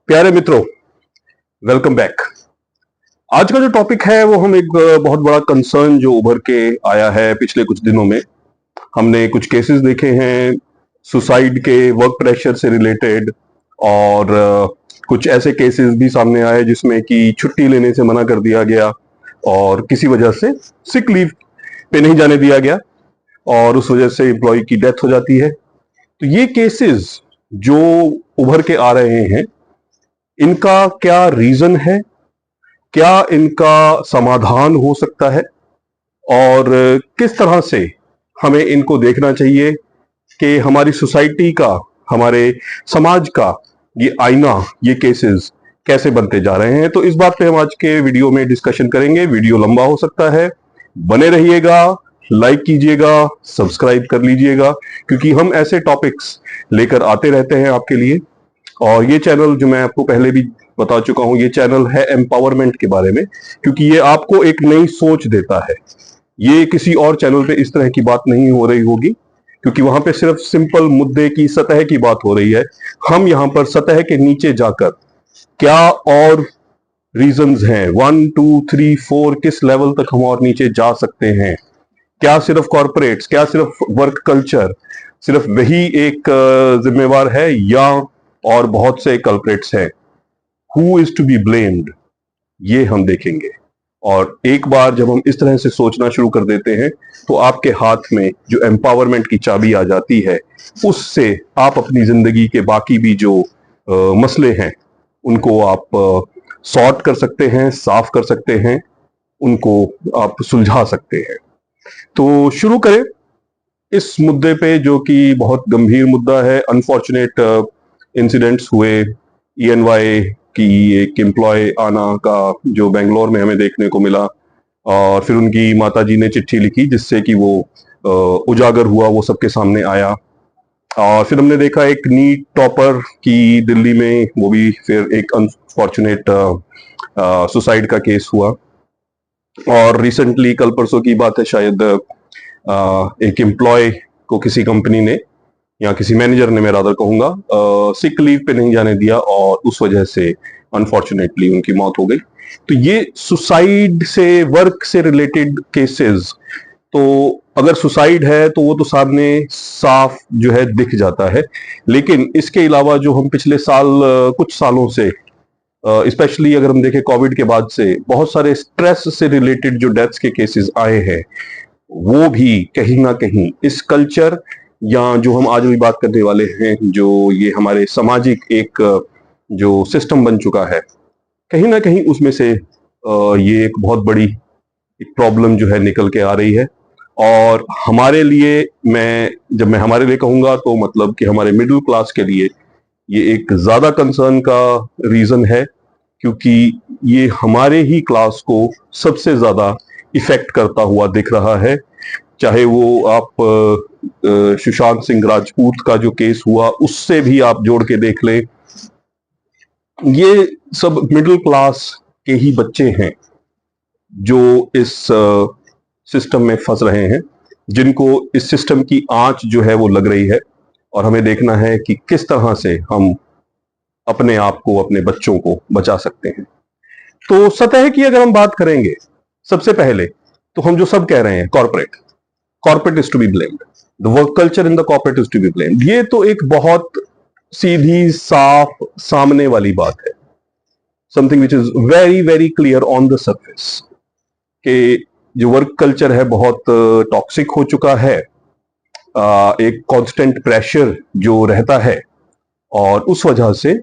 प्यारे मित्रों, welcome back. आज का जो टॉपिक है वो हम एक बहुत बड़ा कंसर्न जो उभर के आया है पिछले कुछ दिनों में। हमने कुछ केसेस देखे हैं सुसाइड के, वर्क प्रेशर से रिलेटेड, और कुछ ऐसे केसेस भी सामने आए जिसमें कि छुट्टी लेने से मना कर दिया गया और किसी वजह से सिक लीव पे नहीं जाने दिया गया और उस वजह से एम्प्लॉय की डेथ हो जाती है। तो ये केसेस जो उभर के आ रहे हैं, इनका क्या रीजन है, क्या इनका समाधान हो सकता है और किस तरह से हमें इनको देखना चाहिए कि हमारी सोसाइटी का, हमारे समाज का ये आईना, ये केसेस कैसे बनते जा रहे हैं। तो इस बात पे हम आज के वीडियो में डिस्कशन करेंगे। वीडियो लंबा हो सकता है, बने रहिएगा, लाइक कीजिएगा, सब्सक्राइब कर लीजिएगा, क्योंकि हम ऐसे टॉपिक्स लेकर आते रहते हैं आपके लिए। और ये चैनल, जो मैं आपको पहले भी बता चुका हूं, ये चैनल है एम्पावरमेंट के बारे में, क्योंकि ये आपको एक नई सोच देता है। ये किसी और चैनल पे इस तरह की बात नहीं हो रही होगी, क्योंकि वहां पे सिर्फ सिंपल मुद्दे की, सतह की बात हो रही है। हम यहां पर सतह के नीचे जाकर क्या और रीजंस हैं, 1 2 3 4, किस लेवल तक हम और नीचे जा सकते हैं, क्या सिर्फ कॉरपोरेट्स, क्या सिर्फ वर्क कल्चर, सिर्फ वही एक जिम्मेवार है, या और बहुत से कल्प्रेट्स हैं। Who is to be blamed, ये हम देखेंगे। और एक बार जब हम इस तरह से सोचना शुरू कर देते हैं तो आपके हाथ में जो एम्पावरमेंट की चाबी आ जाती है, उससे आप अपनी जिंदगी के बाकी भी जो मसले हैं उनको आप सॉर्ट कर सकते हैं, साफ कर सकते हैं, उनको आप सुलझा सकते हैं। तो शुरू करें इस मुद्दे पे, जो कि बहुत गंभीर मुद्दा है। अनफॉर्चुनेट इंसिडेंट्स हुए, ईएनवाई की एक एम्प्लॉय आना का, जो बेंगलोर में हमें देखने को मिला, और फिर उनकी माताजी ने चिट्ठी लिखी जिससे कि वो उजागर हुआ, वो सबके सामने आया। और फिर हमने देखा एक नीट टॉपर की दिल्ली में, वो भी फिर एक अनफॉर्चुनेट सुसाइड का केस हुआ। और रिसेंटली, कल परसों की बात है शायद, एक एम्प्लॉय को किसी कंपनी ने, या किसी मैनेजर ने, मैं रादर कहूंगा, सिक लीव पे नहीं जाने दिया और उस वजह से अनफॉर्चुनेटली उनकी मौत हो गई। तो ये सुसाइड से, वर्क से रिलेटेड केसेस, तो अगर सुसाइड है तो वो तो सामने साफ जो है दिख जाता है। लेकिन इसके अलावा जो हम पिछले साल, कुछ सालों से, स्पेशली अगर हम देखें कोविड के बाद से, बहुत सारे स्ट्रेस से रिलेटेड जो डेथ्स के केसेस आए हैं, वो भी कहीं ना कहीं इस कल्चर, या जो हम आज भी बात करने वाले हैं, जो ये हमारे सामाजिक एक जो सिस्टम बन चुका है, कहीं ना कहीं उसमें से ये एक बहुत बड़ी एक प्रॉब्लम जो है निकल के आ रही है। और हमारे लिए, जब मैं हमारे लिए कहूंगा तो मतलब कि हमारे मिडिल क्लास के लिए ये एक ज्यादा कंसर्न का रीजन है, क्योंकि ये हमारे ही क्लास को सबसे ज्यादा इफेक्ट करता हुआ दिख रहा है। चाहे वो आप सुशांत सिंह राजपूत का जो केस हुआ, उससे भी आप जोड़ के देख लें, ये सब मिडिल क्लास के ही बच्चे हैं जो इस सिस्टम में फंस रहे हैं, जिनको इस सिस्टम की आंच जो है वो लग रही है। और हमें देखना है कि किस तरह से हम अपने आप को, अपने बच्चों को बचा सकते हैं। तो सतह की अगर हम बात करेंगे, सबसे पहले तो हम जो सब कह रहे हैं, corporate is to be blamed, the work culture in the corporate is to be blamed, ये तो एक बहुत सीधी, साफ, सामने वाली बात है। Something which is very very clear on the surface, कि जो वर्क कल्चर है बहुत टॉक्सिक हो चुका है। एक कांस्टेंट प्रेशर जो रहता है, और उस वजह से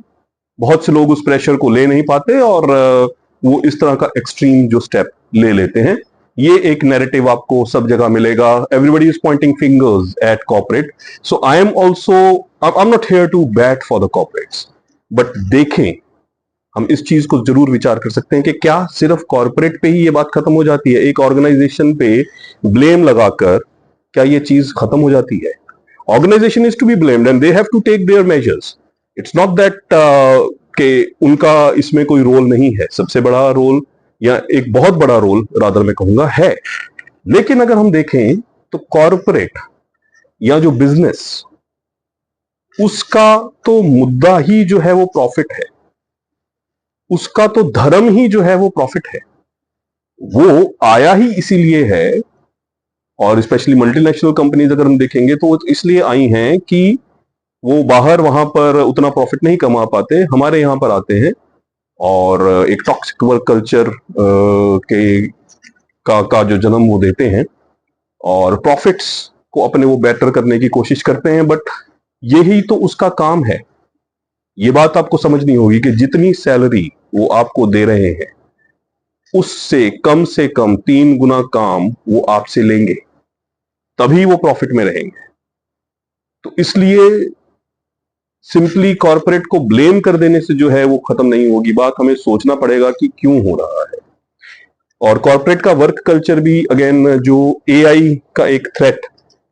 बहुत से लोग उस प्रेशर को ले नहीं पाते, और वो इस तरह का एक्सट्रीम जो स्टेप ले लेते हैं। ये एक नैरेटिव आपको सब जगह मिलेगा, everybody is pointing fingers at corporate. So I am also, I am not here to bat for the corporates, but देखें, हम इस चीज को जरूर विचार कर सकते हैं कि क्या सिर्फ कॉर्पोरेट पे ही ये बात खत्म हो जाती है? एक ऑर्गेनाइजेशन पे ब्लेम लगाकर क्या ये चीज खत्म हो जाती है? Organisation is to be blamed and they have to take their measures. It's not that कि उनका इसमें कोई रोल नहीं है। सबसे बड़ा रोल, या एक बहुत बड़ा रोल रादर मैं कहूंगा, है। लेकिन अगर हम देखें तो कॉर्पोरेट या जो बिजनेस, उसका तो मुद्दा ही जो है वो प्रॉफिट है। उसका तो धर्म ही जो है वो प्रॉफिट है। वो आया ही इसीलिए है, और स्पेशली मल्टीनेशनल कंपनीज अगर हम देखेंगे तो वो इसलिए आई हैं कि वो बाहर वहां पर उतना प्रॉफिट नहीं कमा पाते, हमारे यहाँ पर आते हैं और एक टॉक्सिक वर्क कल्चर के का जो जन्म वो देते हैं और प्रॉफिट्स को अपने वो बेटर करने की कोशिश करते हैं। बट यही तो उसका काम है। ये बात आपको समझनी होगी कि जितनी सैलरी वो आपको दे रहे हैं उससे से कम 3 गुना काम वो आपसे लेंगे, तभी वो प्रॉफिट में रहेंगे। तो इसलिए सिंपली कॉर्पोरेट को ब्लेम कर देने से जो है वो खत्म नहीं होगी बात, हमें सोचना पड़ेगा कि क्यों हो रहा है। और कॉर्पोरेट का वर्क कल्चर भी अगेन जो एआई का एक थ्रेट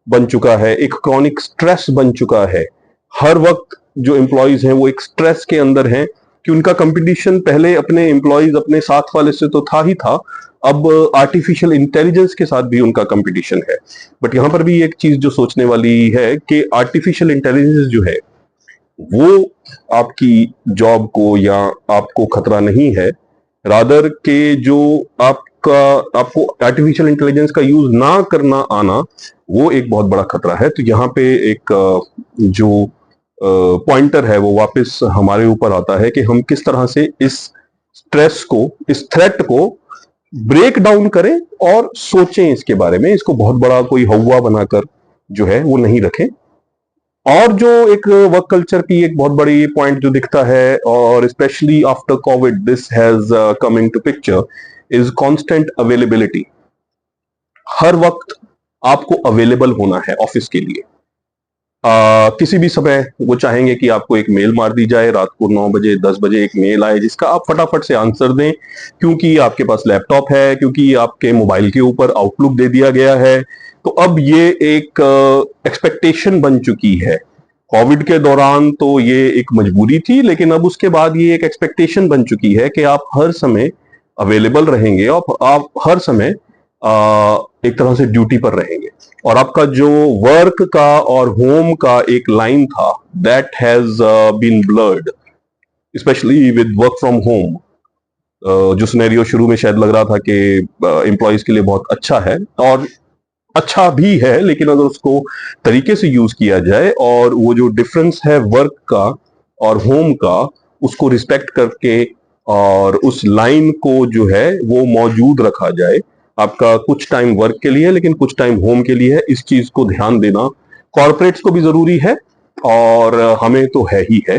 बन चुका है, एक क्रॉनिक स्ट्रेस बन चुका है। हर वक्त जो एम्प्लॉयज हैं वो एक स्ट्रेस के अंदर हैं कि उनका कंपटीशन पहले अपने एम्प्लॉयज अपने साथ वाले से तो था ही था, अब आर्टिफिशियल इंटेलिजेंस के साथ भी उनका कंपटीशन है। बट यहां पर भी एक चीज जो सोचने वाली है कि आर्टिफिशियल इंटेलिजेंस जो है वो आपकी जॉब को या आपको खतरा नहीं है, रादर के जो आपको आर्टिफिशियल इंटेलिजेंस का यूज ना करना आना वो एक बहुत बड़ा खतरा है। तो यहाँ पे एक जो पॉइंटर है वो वापस हमारे ऊपर आता है कि हम किस तरह से इस स्ट्रेस को, इस थ्रेट को ब्रेक डाउन करें और सोचें इसके बारे में। इसको बहुत बड़ा कोई हवा बनाकर जो है वो नहीं रखें। और जो एक वर्क कल्चर की एक बहुत बड़ी पॉइंट जो दिखता है, और especially after Covid this has coming to picture, is constant availability. हर वक्त आपको अवेलेबल होना है ऑफिस के लिए। किसी भी समय वो चाहेंगे कि आपको एक मेल मार दी जाए, रात को 9 बजे 10 बजे एक मेल आए जिसका आप फटाफट से आंसर दें, क्योंकि आपके पास लैपटॉप है, क्योंकि आपके मोबाइल के ऊपर आउटलुक दे दिया गया है। तो अब ये एक एक्सपेक्टेशन बन चुकी है। कोविड के दौरान तो ये एक मजबूरी थी, लेकिन अब उसके बाद ये एक एक्सपेक्टेशन बन चुकी है कि आप हर समय अवेलेबल रहेंगे और आप हर समय एक तरह से ड्यूटी पर रहेंगे। और आपका जो वर्क का और होम का एक लाइन था that has been blurred, specially with work from home. जो सिनेरियो शुरू में शायद लग रहा था कि एम्प्लॉयज के लिए बहुत अच्छा है, और अच्छा भी है, लेकिन अगर उसको तरीके से यूज किया जाए और वो जो डिफरेंस है वर्क का और होम का उसको रिस्पेक्ट करके और उस लाइन को जो है वो मौजूद रखा जाए। आपका कुछ टाइम वर्क के लिए लेकिन कुछ टाइम होम के लिए है, इस चीज को ध्यान देना कॉर्पोरेट्स को भी जरूरी है और हमें तो है ही है।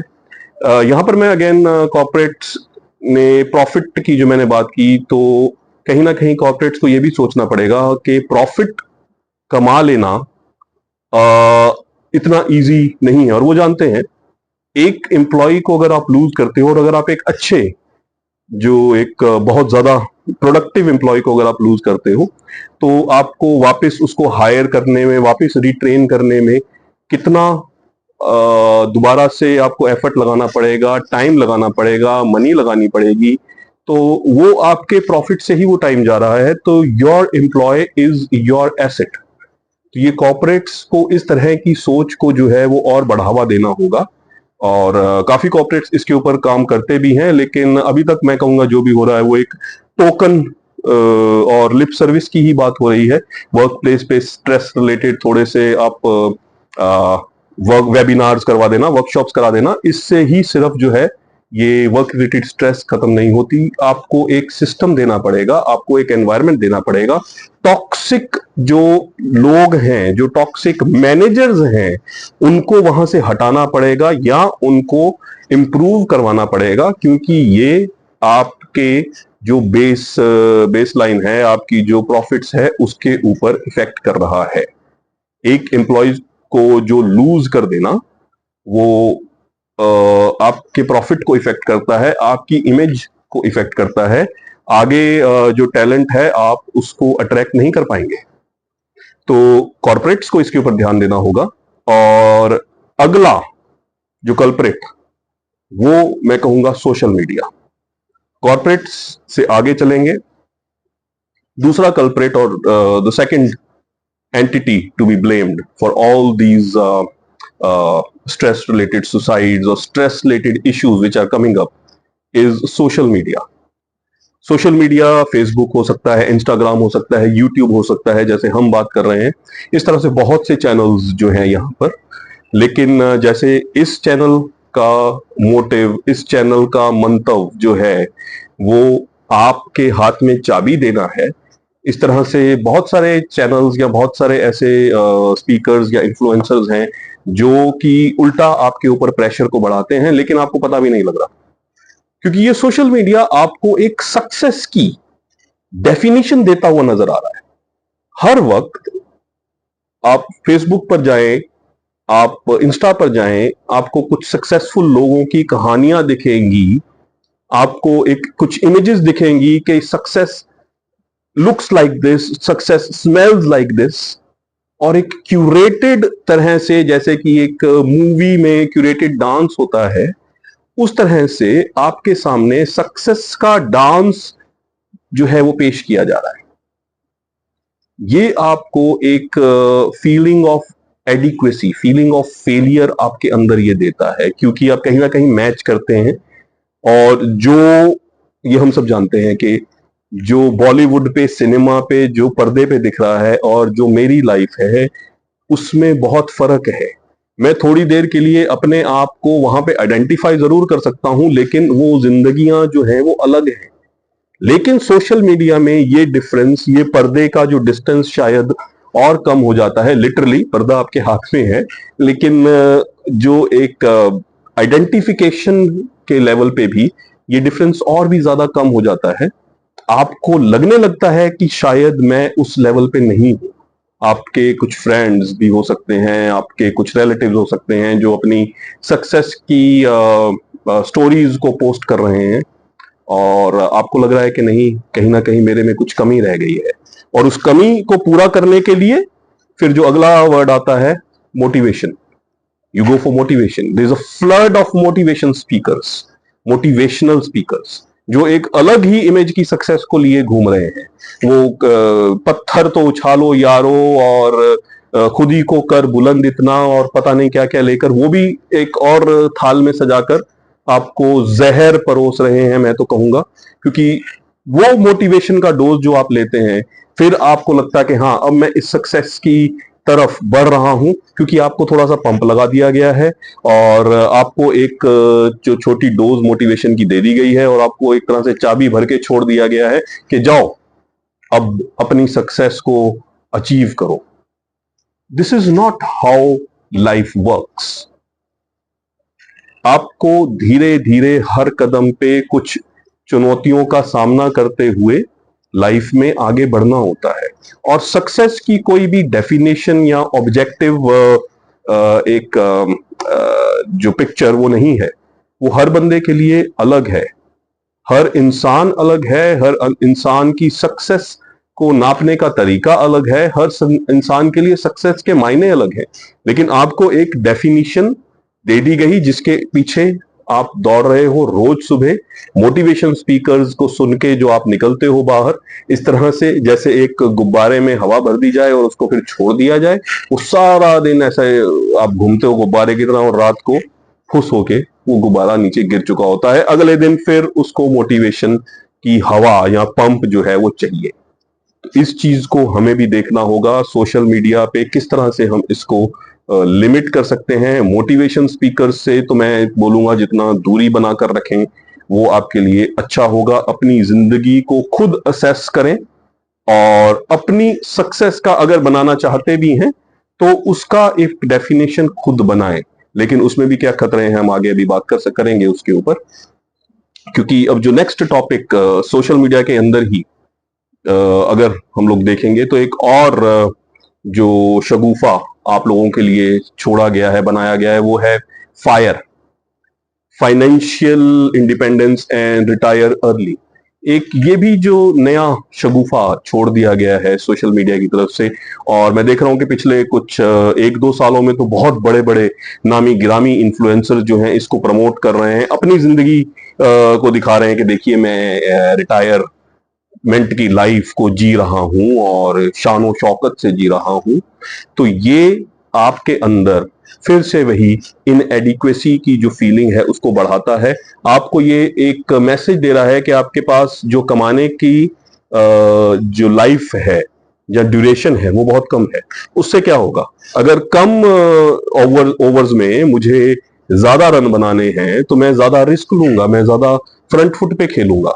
यहां पर मैं अगेन कॉर्पोरेट्स ने प्रॉफिट की जो मैंने बात की, तो कहीं ना कहीं कॉर्पोरेट्स को यह भी सोचना पड़ेगा कि प्रॉफिट कमा लेना इतना इजी नहीं है। और वो जानते हैं एक एम्प्लॉय को अगर आप लूज करते हो और अगर आप एक अच्छे जो एक बहुत ज्यादा प्रोडक्टिव एम्प्लॉय को अगर आप लूज करते हो तो आपको वापस उसको हायर करने में, वापस रिट्रेन करने में कितना दोबारा से आपको एफर्ट लगाना पड़ेगा, टाइम लगाना पड़ेगा, मनी लगानी पड़ेगी। तो वो आपके प्रॉफिट से ही वो टाइम जा रहा है। तो your employee is your asset. तो ये कॉर्पोरेट्स को इस तरह की सोच को जो है वो और बढ़ावा देना होगा, और काफी कॉर्पोरेट्स इसके ऊपर काम करते भी हैं। लेकिन अभी तक मैं कहूंगा जो भी हो रहा है वो एक टोकन और लिप सर्विस की ही बात हो रही है। वर्क प्लेस पे स्ट्रेस रिलेटेड थोड़े से आप वर्क वेबिनार्स करवा देना, वर्कशॉप्स करा देना, इससे ही सिर्फ जो है ये वर्क रिलेटेड स्ट्रेस खत्म नहीं होती। आपको एक सिस्टम देना पड़ेगा, आपको एक एनवायरनमेंट देना पड़ेगा। टॉक्सिक जो लोग हैं, जो टॉक्सिक मैनेजर्स हैं, उनको वहां से हटाना पड़ेगा या उनको इम्प्रूव करवाना पड़ेगा, क्योंकि ये आपके जो बेस लाइन है, आपकी जो प्रॉफिट्स है, उसके ऊपर इफेक्ट कर रहा है। एक एम्प्लॉय को जो लूज कर देना वो आपके प्रॉफिट को इफेक्ट करता है, आपकी इमेज को इफेक्ट करता है। आगे जो टैलेंट है आप उसको अट्रैक्ट नहीं कर पाएंगे। तो कॉर्पोरेट्स को इसके ऊपर ध्यान देना होगा। और अगला जो कल्प्रेट, वो मैं कहूंगा सोशल मीडिया। कॉर्पोरेट्स से आगे चलेंगे, दूसरा कल्प्रेट और the second entity to be blamed for all these stress related suicides or stress related issues which are coming up is social media. Social media Facebook हो सकता है, इंस्टाग्राम हो सकता है, यूट्यूब हो सकता है, जैसे हम बात कर रहे हैं, इस तरह से बहुत से चैनल्स जो हैं यहाँ पर। लेकिन जैसे इस चैनल का मोटिव, इस चैनल का मंतव जो है वो आपके हाथ में चाबी देना है। इस तरह से बहुत सारे चैनल्स या बहुत सारे ऐसे स्पीकर्स या इन्फ्लुएंसर्स हैं जो कि उल्टा आपके ऊपर प्रेशर को बढ़ाते हैं, लेकिन आपको पता भी नहीं लग रहा, क्योंकि ये सोशल मीडिया आपको एक सक्सेस की डेफिनेशन देता हुआ नजर आ रहा है। हर वक्त आप फेसबुक पर जाएं, आप इंस्टा पर जाएं, आपको कुछ सक्सेसफुल लोगों की कहानियां दिखेंगी, आपको एक कुछ इमेजेस दिखेंगी कि success looks like this, success smells like this, और एक क्यूरेटेड तरह से, जैसे कि एक मूवी में क्यूरेटेड डांस होता है, उस तरह से आपके सामने सक्सेस का डांस जो है वो पेश किया जा रहा है। ये आपको एक feeling of adequacy, feeling of failure आपके अंदर ये देता है, क्योंकि आप कहीं ना कहीं मैच करते हैं। और जो ये हम सब जानते हैं कि जो बॉलीवुड पे, सिनेमा पे, जो पर्दे पे दिख रहा है और जो मेरी लाइफ है, उसमें बहुत फर्क है। मैं थोड़ी देर के लिए अपने आप को वहां पे आइडेंटिफाई जरूर कर सकता हूं, लेकिन वो जिंदगियां जो है वो अलग है। लेकिन सोशल मीडिया में ये डिफरेंस, ये पर्दे का जो डिस्टेंस शायद और कम हो जाता है। लिटरली पर्दा आपके हाथ में है, लेकिन जो एक आइडेंटिफिकेशन के लेवल पे भी ये डिफरेंस और भी ज्यादा कम हो जाता है। आपको लगने लगता है कि शायद मैं उस लेवल पे नहीं हूं। आपके कुछ फ्रेंड्स भी हो सकते हैं, आपके कुछ रिलेटिव्स हो सकते हैं जो अपनी सक्सेस की स्टोरीज को पोस्ट कर रहे हैं, और आपको लग रहा है कि नहीं, कहीं ना कहीं मेरे में कुछ कमी रह गई है। और उस कमी को पूरा करने के लिए फिर जो अगला वर्ड आता है, motivation. You go for motivation. There is a flood of motivation speakers, motivational speakers, जो एक अलग ही इमेज की सक्सेस को लिए घूम रहे हैं। वो पत्थर तो उछालो यारो, और खुद ही को कर बुलंद इतना, और पता नहीं क्या क्या लेकर, वो भी एक और थाल में सजाकर आपको जहर परोस रहे हैं, मैं तो कहूंगा। क्योंकि वो मोटिवेशन का डोज जो आप लेते हैं, फिर आपको लगता है कि हाँ, अब मैं इस सक्सेस की तरफ बढ़ रहा हूं, क्योंकि आपको थोड़ा सा पंप लगा दिया गया है, और आपको एक जो छोटी डोज मोटिवेशन की दे दी गई है, और आपको एक तरह से चाबी भर के छोड़ दिया गया है कि जाओ अब अपनी सक्सेस को अचीव करो। This is not how life works. आपको धीरे धीरे हर कदम पे कुछ चुनौतियों का सामना करते हुए लाइफ में आगे बढ़ना होता है। और सक्सेस की कोई भी डेफिनेशन या ऑब्जेक्टिव एक जो पिक्चर वो नहीं है, वो हर बंदे के लिए अलग है। हर इंसान अलग है, हर इंसान की सक्सेस को नापने का तरीका अलग है, हर इंसान के लिए सक्सेस के मायने अलग है। लेकिन आपको एक डेफिनेशन दे दी गई जिसके पीछे आप दौड़ रहे हो रोज सुबह, मोटिवेशन स्पीकर्स को सुन के जो आप निकलते हो बाहर, इस तरह से जैसे एक गुब्बारे में हवा भर दी जाए और उसको फिर छोड़ दिया जाए। वो सारा दिन ऐसे आप घूमते हो गुब्बारे की तरह, और रात को फुस होके वो गुब्बारा नीचे गिर चुका होता है। अगले दिन फिर उसको मोटिवेशन की हवा या पंप जो है वो चाहिए। तो इस चीज को हमें भी देखना होगा, सोशल मीडिया पे किस तरह से हम इसको लिमिट कर सकते हैं। मोटिवेशन स्पीकर से तो मैं बोलूंगा जितना दूरी बनाकर रखें वो आपके लिए अच्छा होगा। अपनी जिंदगी को खुद असेस करें, और अपनी सक्सेस का अगर बनाना चाहते भी हैं तो उसका एक डेफिनेशन खुद बनाएं। लेकिन उसमें भी क्या खतरे हैं, हम आगे अभी बात करेंगे उसके ऊपर। क्योंकि अब जो नेक्स्ट टॉपिक सोशल मीडिया के अंदर ही अगर हम लोग देखेंगे, तो एक और जो शगुफा आप लोगों के लिए छोड़ा गया है, बनाया गया है, वो है fire, financial independence and retire early. एक ये भी जो नया शगुफा छोड़ दिया गया है सोशल मीडिया की तरफ से। और मैं देख रहा हूं कि पिछले कुछ 1-2 सालों में तो बहुत बड़े बड़े नामी गिरामी इन्फ्लुएंसर जो हैं इसको प्रमोट कर रहे हैं, अपनी जिंदगी को दिखा रहे हैं कि देखिए मैं रिटायरमेंट की लाइफ को जी रहा हूं और शानो शौकत से जी रहा हूं। तो ये आपके अंदर फिर से वही इनएडिक्वेसी की जो फीलिंग है उसको बढ़ाता है। आपको ये एक मैसेज दे रहा है कि आपके पास जो कमाने की जो लाइफ है या ड्यूरेशन है वो बहुत कम है। उससे क्या होगा, अगर कम ओवर्स में मुझे ज्यादा रन बनाने हैं तो मैं ज्यादा रिस्क लूंगा, मैं ज्यादा फ्रंट फुट पे खेलूंगा,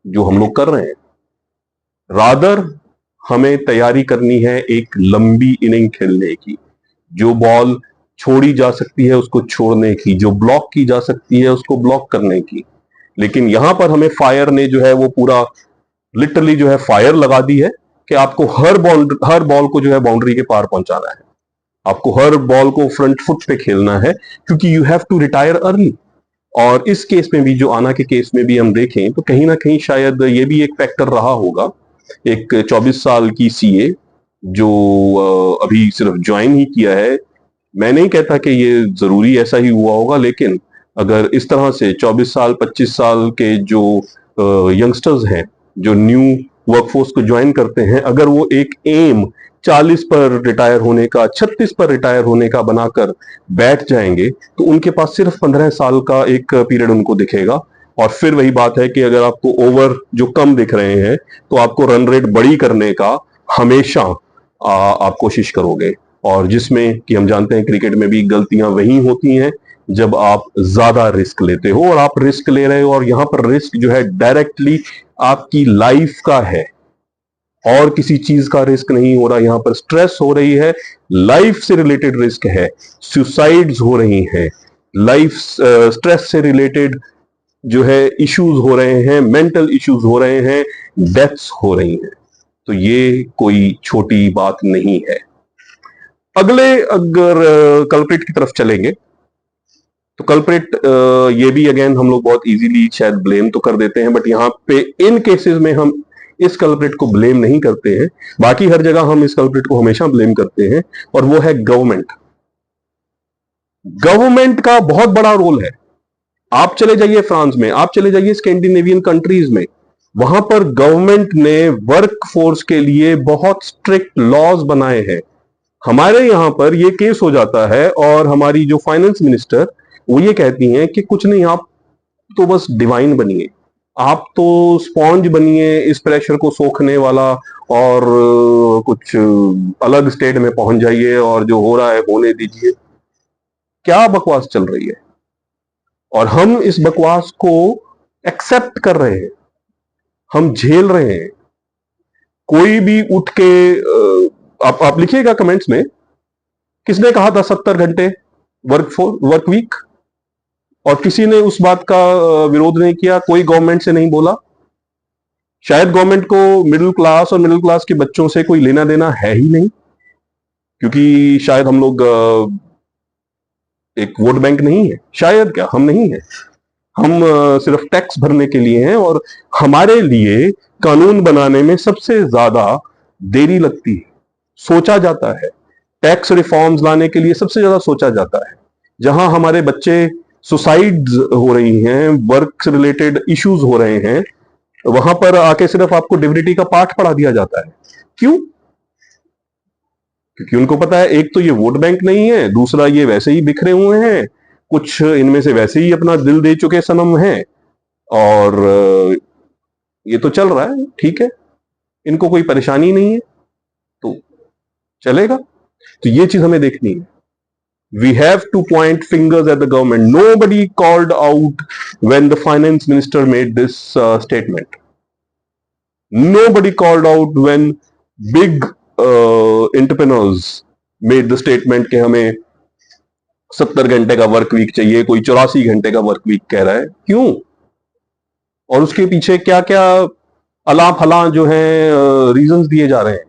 जो हम लोग कर रहे हैं। रादर हमें तैयारी करनी है एक लंबी इनिंग खेलने की, जो बॉल छोड़ी जा सकती है उसको छोड़ने की, जो ब्लॉक की जा सकती है उसको ब्लॉक करने की। लेकिन यहां पर हमें फायर ने जो है वो पूरा लिटरली जो है फायर लगा दी है कि आपको हर बॉल को जो है बाउंड्री के पार पहुंचाना है, आपको हर बॉल को फ्रंट फुट पे खेलना है, क्योंकि you have to retire early. और इस केस में भी, जो आना के केस में भी हम देखें तो कहीं ना कहीं शायद ये भी एक फैक्टर रहा होगा। एक 24 साल की सीए जो अभी सिर्फ ज्वाइन ही किया है, मैं नहीं कहता कि ये जरूरी ऐसा ही हुआ होगा, लेकिन अगर इस तरह से 24 साल 25 साल के जो यंगस्टर्स हैं जो न्यू वर्कफोर्स को ज्वाइन करते हैं, अगर वो एक एम 40 पर रिटायर होने का, 36 पर रिटायर होने का बनाकर बैठ जाएंगे तो उनके पास सिर्फ 15 साल का एक पीरियड उनको दिखेगा। और फिर वही बात है कि अगर आपको ओवर जो कम दिख रहे हैं तो आपको रन रेट बड़ी करने का हमेशा आप कोशिश करोगे। और जिसमें कि हम जानते हैं क्रिकेट में भी गलतियां वही होती हैं जब आप ज्यादा रिस्क लेते हो, और आप रिस्क ले रहे हो और यहां पर रिस्क जो है डायरेक्टली आपकी लाइफ का है और किसी चीज का रिस्क नहीं हो रहा। यहां पर स्ट्रेस हो रही है, लाइफ से रिलेटेड रिस्क है, सुसाइड्स हो रही हैं, लाइफ स्ट्रेस से रिलेटेड जो है इश्यूज हो रहे हैं, मेंटल इश्यूज हो रहे हैं, डेथ्स हो रही हैं। तो ये कोई छोटी बात नहीं है। अगले अगर कल्प्रिट की तरफ चलेंगे तो कल्प्रिट ये भी अगेन हम लोग बहुत इजीली शायद ब्लेम तो कर देते हैं, बट यहाँ पे इन केसेस में हम इस कल्प्रिट को ब्लेम नहीं करते हैं। बाकी हर जगह हम इस कल्प्रिट को हमेशा ब्लेम करते हैं, और वो है गवर्नमेंट। गवर्नमेंट का बहुत बड़ा रोल है। आप चले जाइए फ्रांस में, आप चले जाइए स्कैंडिनेवियन कंट्रीज में, वहां पर गवर्नमेंट ने वर्क फोर्स के लिए बहुत स्ट्रिक्ट लॉज बनाए हैं। हमारे यहां पर ये केस हो जाता है और हमारी जो फाइनेंस मिनिस्टर वो ये कहती हैं कि कुछ नहीं, आप तो बस डिवाइन बनिए, आप तो स्पॉन्ज बनिए इस प्रेशर को सोखने वाला, और कुछ अलग स्टेट में पहुंच जाइए और जो हो रहा है होने दीजिए। क्या बकवास चल रही है, और हम इस बकवास को एक्सेप्ट कर रहे हैं, हम झेल रहे हैं। कोई भी उठ के आप लिखिएगा कमेंट्स में, किसने कहा था 70 घंटे वर्क वीक, और किसी ने उस बात का विरोध नहीं किया, कोई गवर्नमेंट से नहीं बोला। शायद गवर्नमेंट को मिडिल क्लास और मिडिल क्लास के बच्चों से कोई लेना देना है ही नहीं, क्योंकि शायद हम लोग एक वोट बैंक नहीं है, शायद, क्या हम नहीं है, हम सिर्फ टैक्स भरने के लिए हैं। और हमारे लिए कानून बनाने में सबसे ज्यादा देरी लगती है, सोचा जाता है, टैक्स रिफॉर्म्स लाने के लिए सबसे ज्यादा सोचा जाता है। जहां हमारे बच्चे सुसाइड्स हो रही हैं, वर्क से रिलेटेड इश्यूज हो रहे हैं, वहां पर आके सिर्फ आपको डिविनिटी का पाठ पढ़ा दिया जाता है। क्यों? क्योंकि उनको पता है एक तो ये वोट बैंक नहीं है, दूसरा ये वैसे ही बिखरे हुए हैं, कुछ इनमें से वैसे ही अपना दिल दे चुके सनम हैं, और ये तो चल रहा है, ठीक है, इनको कोई परेशानी नहीं है तो चलेगा। तो ये चीज हमें देखनी है। We have to point fingers at the government. Nobody called out when the finance minister made this statement. Nobody called out when big entrepreneurs made the statement कि हमें 70 घंटे का वर्क वीक चाहिए, कोई 84 घंटे का वर्क वीक कह रहा है। क्यों? और उसके पीछे क्या क्या अला फला जो है रीजंस दिए जा रहे हैं।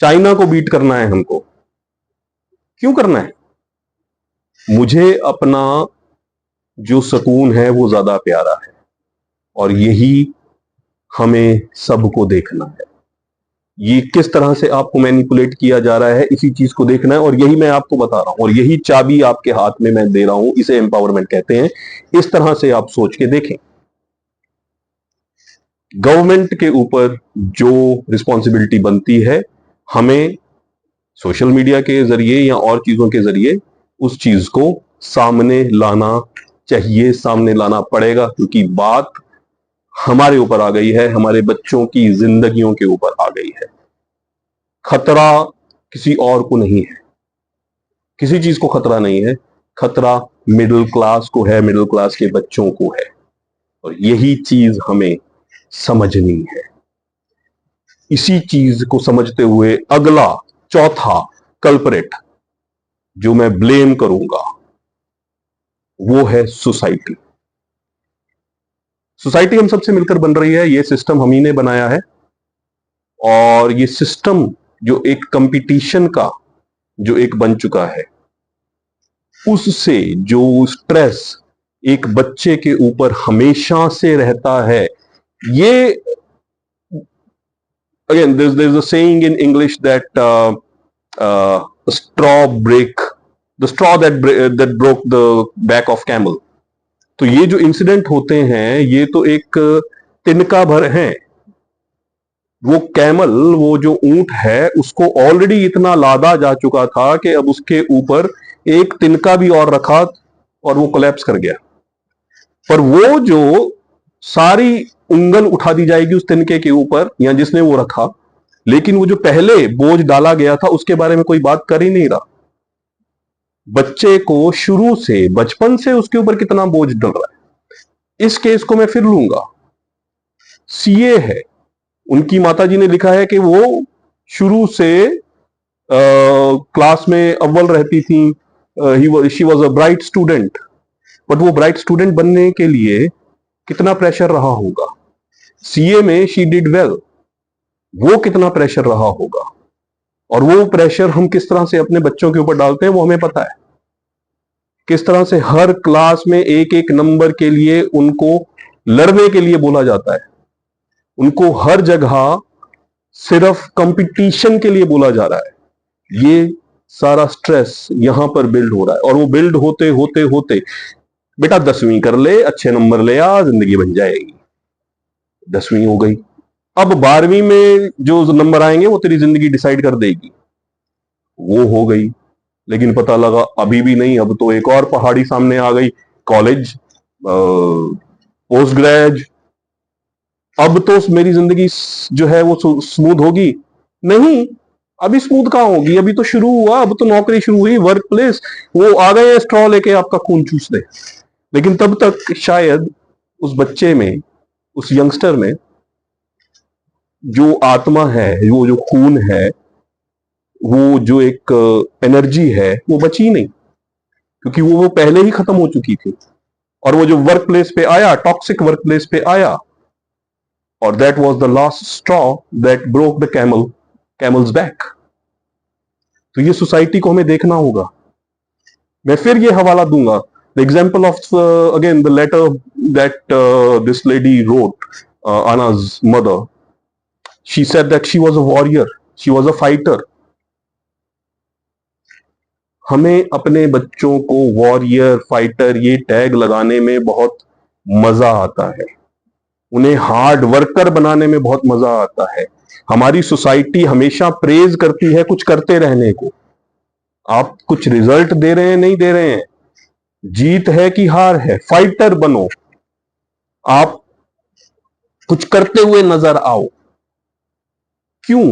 चाइना को बीट करना है हमको, क्यों करना है? मुझे अपना जो सुकून है वो ज्यादा प्यारा है, और यही हमें सबको देखना है। ये किस तरह से आपको मैनिपुलेट किया जा रहा है, इसी चीज को देखना है, और यही मैं आपको बता रहा हूं, और यही चाबी आपके हाथ में मैं दे रहा हूं। इसे एम्पावरमेंट कहते हैं। इस तरह से आप सोच के देखें। गवर्नमेंट के ऊपर जो रिस्पॉन्सिबिलिटी बनती है, हमें सोशल मीडिया के जरिए या और चीजों के जरिए उस चीज को सामने लाना चाहिए, सामने लाना पड़ेगा, क्योंकि बात हमारे ऊपर आ गई है, हमारे बच्चों की जिंदगियों के ऊपर आ गई है। खतरा किसी और को नहीं है, किसी चीज को खतरा नहीं है, खतरा मिडिल क्लास को है, मिडिल क्लास के बच्चों को है। और यही चीज हमें समझनी है। इसी चीज को समझते हुए अगला चौथा कल्परेट जो मैं ब्लेम करूंगा वो है सोसाइटी। सोसाइटी हम सबसे मिलकर बन रही है, ये सिस्टम हम ही ने बनाया है। और ये सिस्टम जो एक कंपटीशन का जो एक बन चुका है, उससे जो स्ट्रेस एक बच्चे के ऊपर हमेशा से रहता है, ये again there is a saying in English that straw that broke the back of camel। तो ये जो इंसिडेंट होते हैं ये तो एक तिनका भर हैं। वो कैमल, वो जो ऊंट है, उसको ऑलरेडी इतना लादा जा चुका था कि अब उसके ऊपर एक तिनका भी और रखा और वो कोलैप्स कर गया। पर वो जो सारी उंगल उठा दी जाएगी उस तिनके के ऊपर या जिसने वो रखा, लेकिन वो जो पहले बोझ डाला गया था उसके बारे में कोई बात कर ही नहीं रहा। बच्चे को शुरू से, बचपन से उसके ऊपर कितना बोझ डल रहा है। इस केस को मैं फिर लूंगा। सीए है, उनकी माताजी ने लिखा है कि वो शुरू से क्लास में अव्वल रहती थी, she was a bright student. But वो ब्राइट स्टूडेंट बनने के लिए कितना प्रेशर रहा होगा। सीए में शी डिड वेल, वो कितना प्रेशर रहा होगा। और वो प्रेशर हम किस तरह से अपने बच्चों के ऊपर डालते हैं वो हमें पता है। किस तरह से हर क्लास में एक एक नंबर के लिए उनको लड़ने के लिए बोला जाता है, उनको हर जगह सिर्फ कंपटीशन के लिए बोला जा रहा है। ये सारा स्ट्रेस यहां पर बिल्ड हो रहा है। और वो बिल्ड होते होते होते बेटा 10वीं कर ले, अच्छे नंबर ले आ, जिंदगी बन जाएगी। 10वीं हो गई, अब 12वीं में जो नंबर आएंगे वो तेरी जिंदगी डिसाइड कर देगी। वो हो गई, लेकिन पता लगा अभी भी नहीं, अब तो एक और पहाड़ी सामने आ गई, कॉलेज, पोस्ट ग्रेज। अब तो मेरी जिंदगी जो है वो स्मूथ होगी? नहीं, अभी स्मूथ कहां होगी, अभी तो शुरू हुआ, अब तो नौकरी शुरू हुई, वर्क प्लेस, वो आ गए स्ट्रॉ लेके आपका खून चूस दे। लेकिन तब तक शायद उस बच्चे में, उस यंगस्टर में जो आत्मा है, वो जो खून है, वो जो एक एनर्जी है, वो बची नहीं, क्योंकि वो पहले ही खत्म हो चुकी थी। और वो जो वर्क प्लेस पे आया, टॉक्सिक वर्क प्लेस पे आया, और that was the last straw that broke the camel's back. तो ये सोसाइटी को हमें देखना होगा। मैं फिर ये हवाला दूंगा, the example of again the letter that this lady wrote, Anna's mother। She said that she was a warrior, she was a fighter। हमें अपने बच्चों को वॉरियर, फाइटर ये टैग लगाने में बहुत मजा आता है, उन्हें हार्ड वर्कर बनाने में बहुत मजा आता है। हमारी सोसाइटी हमेशा प्रेज करती है कुछ करते रहने को। आप कुछ रिजल्ट दे रहे हैं, नहीं दे रहे हैं, जीत है कि हार है, फाइटर बनो, आप कुछ करते हुए नजर आओ। क्यों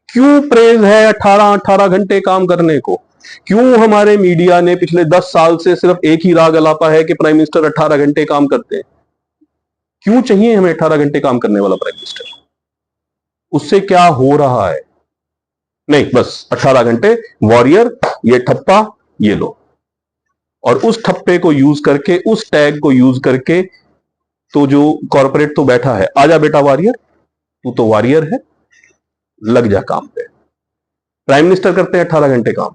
क्यों प्रेज है 18 घंटे काम करने को? क्यों हमारे मीडिया ने पिछले 10 साल से सिर्फ एक ही राग अलापा है कि प्राइम मिनिस्टर 18 घंटे काम करते हैं? क्यों चाहिए हमें 18 घंटे काम करने वाला प्राइम मिनिस्टर? उससे क्या हो रहा है? नहीं, बस 18 घंटे वॉरियर, ये ठप्पा, ये लो। और उस ठप्पे को यूज करके, उस टैग को यूज करके, तो जो कॉर्पोरेट तो बैठा है, आजा बेटा वॉरियर, तू तो वॉरियर है, लग जा काम पे। प्राइम मिनिस्टर करते हैं 18 घंटे काम।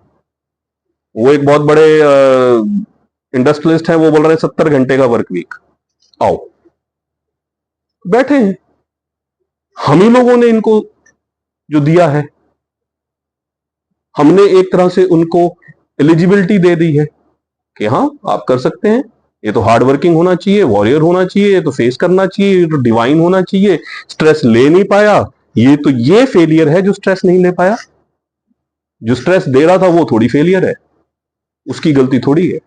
वो एक बहुत बड़े इंडस्ट्रियलिस्ट हैं, वो बोल रहे हैं 70 घंटे का वर्क वीक। आओ, बैठे हैं। हम ही लोगों ने इनको जो दिया है, हमने एक तरह से उनको एलिजिबिलिटी दे दी है कि हाँ आप कर सकते हैं, ये तो हार्ड वर्किंग होना चाहिए, वॉरियर होना चाहिए, ये तो फेस करना चाहिए, ये तो डिवाइन होना चाहिए, स्ट्रेस ले नहीं पाया, ये फेलियर है जो स्ट्रेस नहीं ले पाया। जो स्ट्रेस दे रहा था वो थोड़ी फेलियर है। उसकी गलती थोड़ी है।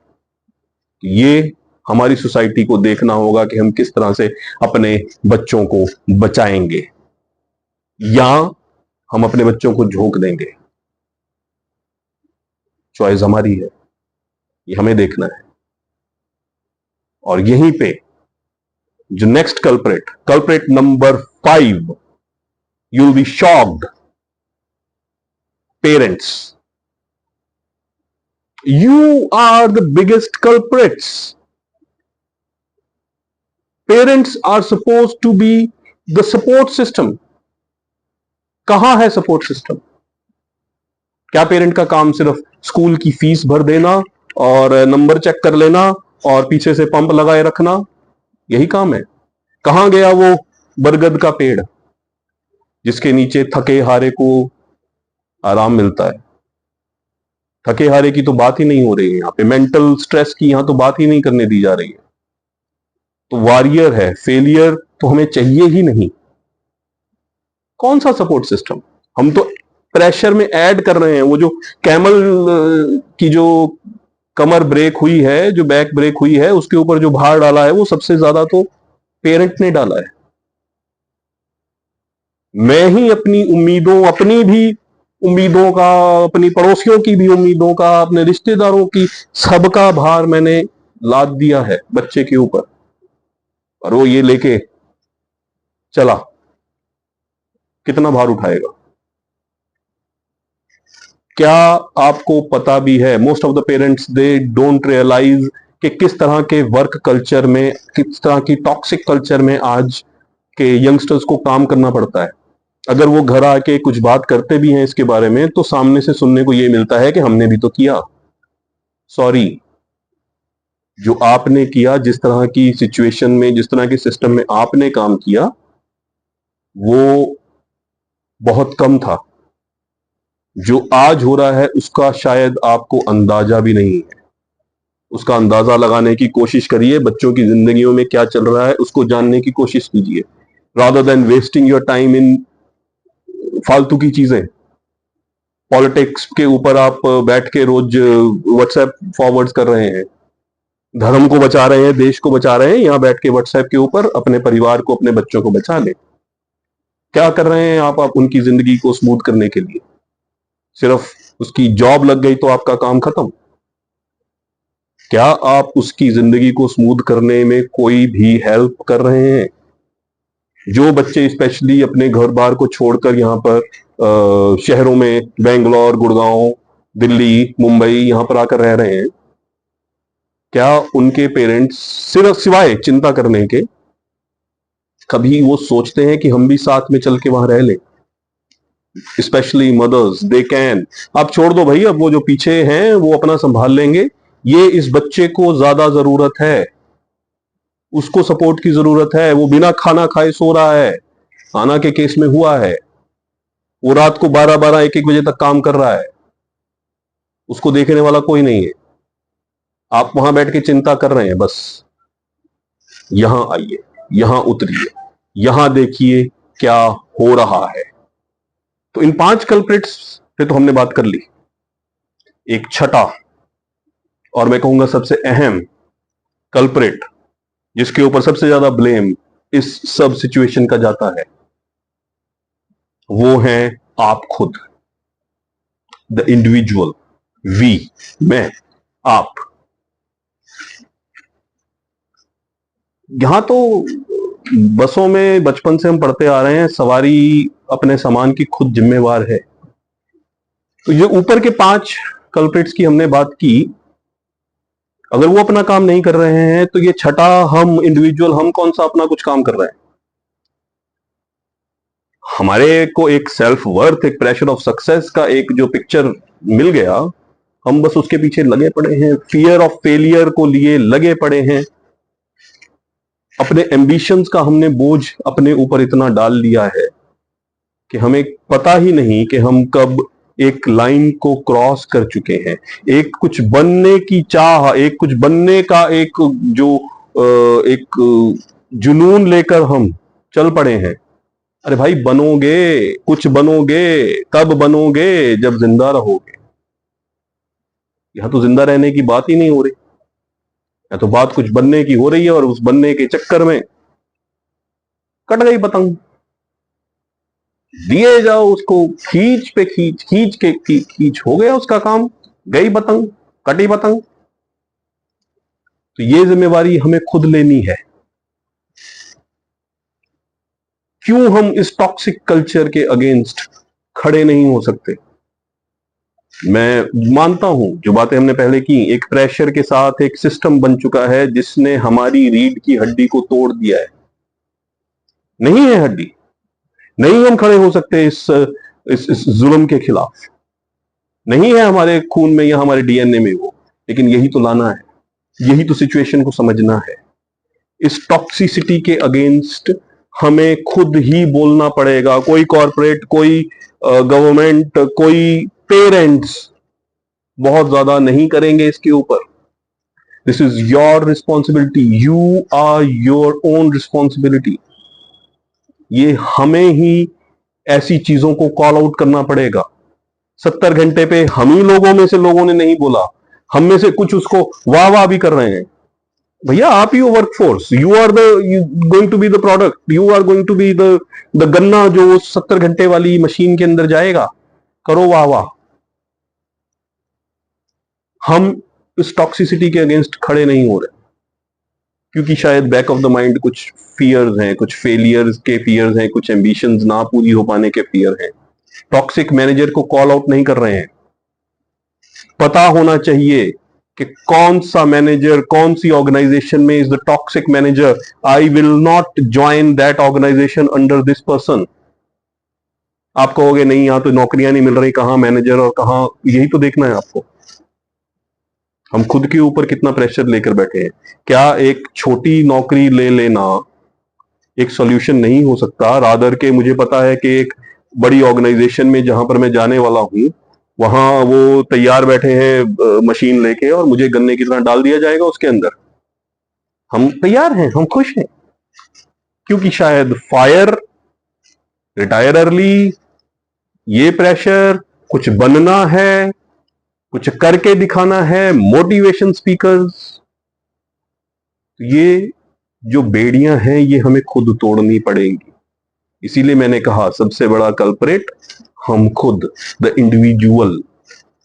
ये हमारी सोसाइटी को देखना होगा कि हम किस तरह से अपने बच्चों को बचाएंगे, या हम अपने बच्चों को झोंक देंगे। चॉइस हमारी है, ये हमें देखना है। और यहीं पे जो next culprit number 5, you will be shocked, parents. You are the biggest culprits. Parents are supposed to be the support system. कहां है सपोर्ट सिस्टम? क्या पेरेंट का काम सिर्फ स्कूल की फीस भर देना और नंबर चेक कर लेना और पीछे से पंप लगाए रखना, यही काम है? कहां गया वो बरगद का पेड़ जिसके नीचे थके हारे को आराम मिलता है? थके हारे की तो बात ही नहीं हो रही है यहां पे, मेंटल स्ट्रेस की यहां तो बात ही नहीं करने दी जा रही है। तो वॉरियर है, फेलियर तो हमें चाहिए ही नहीं। कौन सा सपोर्ट सिस्टम? हम तो प्रेशर में ऐड कर रहे हैं। वो जो कैमल की जो कमर ब्रेक हुई है, जो बैक ब्रेक हुई है, उसके ऊपर जो भार डाला है वो सबसे ज्यादा तो पेरेंट ने डाला है। मैं ही अपनी उम्मीदों, अपनी भी उम्मीदों का, अपनी पड़ोसियों की भी उम्मीदों का, अपने रिश्तेदारों की, सबका भार मैंने लाद दिया है बच्चे के ऊपर, और वो ये लेके चला। कितना भार उठाएगा? क्या आपको पता भी है, most of the parents they don't realise कि किस तरह के वर्क कल्चर में, किस तरह की टॉक्सिक कल्चर में आज के यंगस्टर्स को काम करना पड़ता है। अगर वो घर आके कुछ बात करते भी हैं इसके बारे में, तो सामने से सुनने को ये मिलता है कि हमने भी तो किया। सॉरी, जो आपने किया, जिस तरह की सिचुएशन में, जिस तरह के सिस्टम में आपने काम किया, वो बहुत कम था। जो आज हो रहा है उसका शायद आपको अंदाजा भी नहीं है। उसका अंदाजा लगाने की कोशिश करिए। बच्चों की जिंदगियों में क्या चल रहा है उसको जानने की कोशिश कीजिए, rather than wasting your time in फालतू की चीजें। पॉलिटिक्स के ऊपर आप बैठ के रोज व्हाट्सएप फॉरवर्ड्स कर रहे हैं, धर्म को बचा रहे हैं, देश को बचा रहे हैं, यहां बैठ के व्हाट्सएप के ऊपर अपने परिवार को, अपने बच्चों को बचा ले। क्या कर रहे हैं आप उनकी जिंदगी को स्मूथ करने के लिए? सिर्फ उसकी जॉब लग गई तो आपका काम खत्म? क्या आप उसकी जिंदगी को स्मूथ करने में कोई भी हेल्प कर रहे हैं? जो बच्चे स्पेशली अपने घर बार को छोड़कर यहाँ पर शहरों में, बेंगलोर, गुड़गांव, दिल्ली, मुंबई, यहां पर आकर रह रहे हैं, क्या उनके पेरेंट्स सिर्फ सिवाय चिंता करने के कभी वो सोचते हैं कि हम भी साथ में चल के वहां रह लें? Specially mothers, they can. आप छोड़ दो भाई, अब वो जो पीछे हैं वो अपना संभाल लेंगे। ये इस बच्चे को ज्यादा जरूरत है, उसको सपोर्ट की जरूरत है। वो बिना खाना खाए सो रहा है, आना के केस में हुआ है। वो रात को 12-12, 1-1 बजे तक काम कर रहा है, उसको देखने वाला कोई नहीं है। आप वहां बैठ के चिंता कर रहे हैं। बस यहां आइए, यहां उतरिए, यहां देखिए क्या हो रहा है। तो इन 5 कल्प्रिट्स पे तो हमने बात कर ली। एक छठा और मैं कहूंगा सबसे अहम कल्प्रिट, जिसके ऊपर सबसे ज्यादा ब्लेम इस सब सिचुएशन का जाता है, वो है आप खुद, द इंडिविजुअल, वी, मैं, आप। यहां तो बसों में बचपन से हम पढ़ते आ रहे हैं, सवारी अपने सामान की खुद जिम्मेवार है। तो ये ऊपर के 5 कल्प्रिट्स की हमने बात की। अगर वो अपना काम नहीं कर रहे हैं तो ये छठा, हम इंडिविजुअल, हम कौन सा अपना कुछ काम कर रहे हैं? हमारे को एक सेल्फ वर्थ, एक प्रेशर ऑफ सक्सेस का एक जो पिक्चर मिल गया, हम बस उसके पीछे लगे पड़े हैं, फियर ऑफ फेलियर को लिए लगे पड़े हैं। अपने एम्बिशंस का हमने बोझ अपने ऊपर इतना डाल लिया है कि हमें पता ही नहीं कि हम कब एक लाइन को क्रॉस कर चुके हैं। एक कुछ बनने की चाह, एक कुछ बनने का एक जो एक जुनून लेकर हम चल पड़े हैं। अरे भाई, बनोगे, कुछ बनोगे, कब बनोगे? जब जिंदा रहोगे। यहां तो जिंदा रहने की बात ही नहीं हो रही, या तो बात कुछ बनने की हो रही है और उस बनने के चक्कर में कट गई पतंग। दिए जाओ उसको, खींच पे खींच, खींच के खींच, हो गया उसका काम, गई पतंग, कटी पतंग। तो ये जिम्मेवारी हमें खुद लेनी है। क्यों हम इस टॉक्सिक कल्चर के अगेंस्ट खड़े नहीं हो सकते? मैं मानता हूं जो बातें हमने पहले की, एक प्रेशर के साथ एक सिस्टम बन चुका है जिसने हमारी रीढ़ की हड्डी को तोड़ दिया है। नहीं है हड्डी, नहीं हम खड़े हो सकते इस जुल्म के खिलाफ। नहीं है हमारे खून में या हमारे डीएनए में वो, लेकिन यही तो लाना है, यही तो सिचुएशन को समझना है। इस टॉक्सिसिटी के अगेंस्ट हमें खुद ही बोलना पड़ेगा। कोई कॉरपोरेट, कोई गवर्नमेंट, कोई पेरेंट्स बहुत ज्यादा नहीं करेंगे इसके ऊपर। This is your responsibility, you are your own responsibility. ये हमें ही ऐसी चीजों को कॉल आउट करना पड़ेगा। 70 घंटे पे हम ही लोगों ने नहीं बोला, हम में से कुछ उसको वाह वाह भी कर रहे हैं। भैया आप ही हो workforce, you are the going to be the product, you are going to be the गन्ना जो 70 घंटे वाली मशीन के अंदर जाएगा। करो वाह वाह। हम इस टॉक्सिसिटी के अगेंस्ट खड़े नहीं हो रहे क्योंकि शायद बैक ऑफ द माइंड कुछ फियर्स हैं, कुछ फेलियर्स के फियर्स हैं, कुछ एम्बिशंस ना पूरी हो पाने के फियर हैं। टॉक्सिक मैनेजर को कॉल आउट नहीं कर रहे हैं। पता होना चाहिए कि कौन सा मैनेजर कौन सी ऑर्गेनाइजेशन में is the toxic manager. I will not join that organisation under this person. आप कहोगे नहीं यहां तो नौकरियां नहीं मिल रही, कहां मैनेजर और कहां, यही तो देखना है आपको। हम खुद के ऊपर कितना प्रेशर लेकर बैठे हैं। क्या एक छोटी नौकरी ले लेना एक सॉल्यूशन नहीं हो सकता? रादर के मुझे पता है कि एक बड़ी ऑर्गेनाइजेशन में जहां पर मैं जाने वाला हूं, वहां वो तैयार बैठे हैं मशीन लेके, और मुझे गन्ने की तरह डाल दिया जाएगा उसके अंदर। हम तैयार हैं, हम खुश हैं, क्योंकि शायद फायर, रिटायर अर्ली, ये प्रेशर, कुछ बनना है, कुछ करके दिखाना है, मोटिवेशन स्पीकर्स। ये जो बेड़ियां हैं ये हमें खुद तोड़नी पड़ेंगी। इसीलिए मैंने कहा सबसे बड़ा कल्परेट हम खुद, द इंडिविजुअल,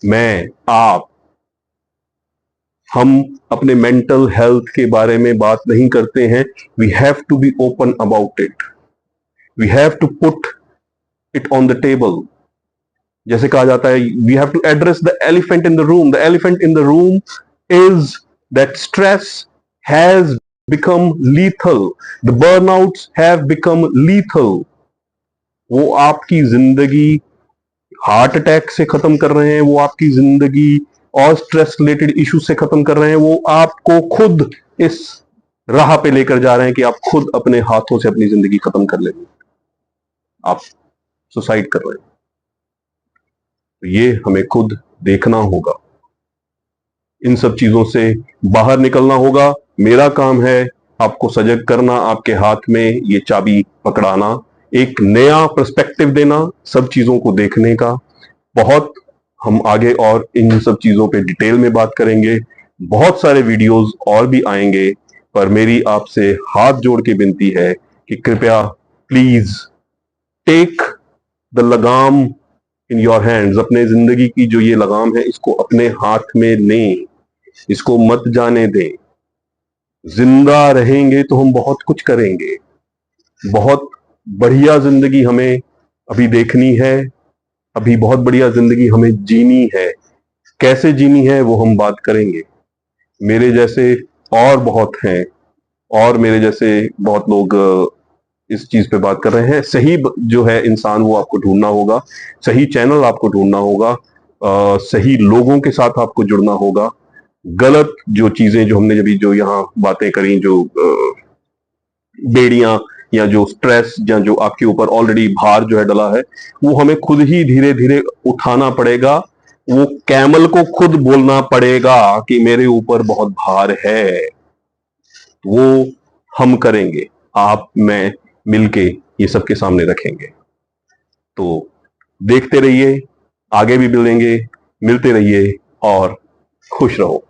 मैं, आप। हम अपने मेंटल हेल्थ के बारे में बात नहीं करते हैं। We have to be open about it, we have to put it on the table. जैसे कहा जाता है, we have to address the elephant in the room. The elephant in the room is that stress has become lethal, the burnouts have become lethal। वो आपकी जिंदगी heart attack से खत्म कर रहे हैं, वो आपकी जिंदगी और स्ट्रेस रिलेटेड इशू से खत्म कर रहे हैं। वो आपको खुद इस राह पे लेकर जा रहे हैं कि आप खुद अपने हाथों से अपनी जिंदगी खत्म कर लेंगे, आप सुसाइड कर रहे हैं। तो ये हमें खुद देखना होगा, इन सब चीजों से बाहर निकलना होगा। मेरा काम है आपको सजग करना, आपके हाथ में ये चाबी पकड़ाना, एक नया पर्सपेक्टिव देना सब चीजों को देखने का। बहुत हम आगे और इन सब चीजों पे डिटेल में बात करेंगे, बहुत सारे वीडियोस और भी आएंगे। पर मेरी आपसे हाथ जोड़ के विनती है कि कृपया प्लीज टेक द लगाम इन योर हैंड्स। अपने जिंदगी की जो ये लगाम है इसको अपने हाथ में लें, इसको मत जाने दें। जिंदा रहेंगे तो हम बहुत कुछ करेंगे, बहुत बढ़िया जिंदगी हमें अभी देखनी है, अभी बहुत बढ़िया जिंदगी हमें जीनी है। कैसे जीनी है वो हम बात करेंगे। मेरे जैसे और बहुत हैं, और मेरे जैसे बहुत लोग इस चीज पे बात कर रहे हैं। सही जो है इंसान वो आपको ढूंढना होगा, सही चैनल आपको ढूंढना होगा, सही लोगों के साथ आपको जुड़ना होगा। गलत जो चीजें जो हमने अभी जो यहाँ बातें करी, जो बेड़ियां या जो स्ट्रेस या जो आपके ऊपर ऑलरेडी भार जो है डला है, वो हमें खुद ही धीरे धीरे उठाना पड़ेगा। वो कैमल को खुद बोलना पड़ेगा कि मेरे ऊपर बहुत भार है। वो हम करेंगे, आप मैं मिलके ये सबके सामने रखेंगे। तो देखते रहिए, आगे भी मिलेंगे, मिलते रहिए और खुश रहो।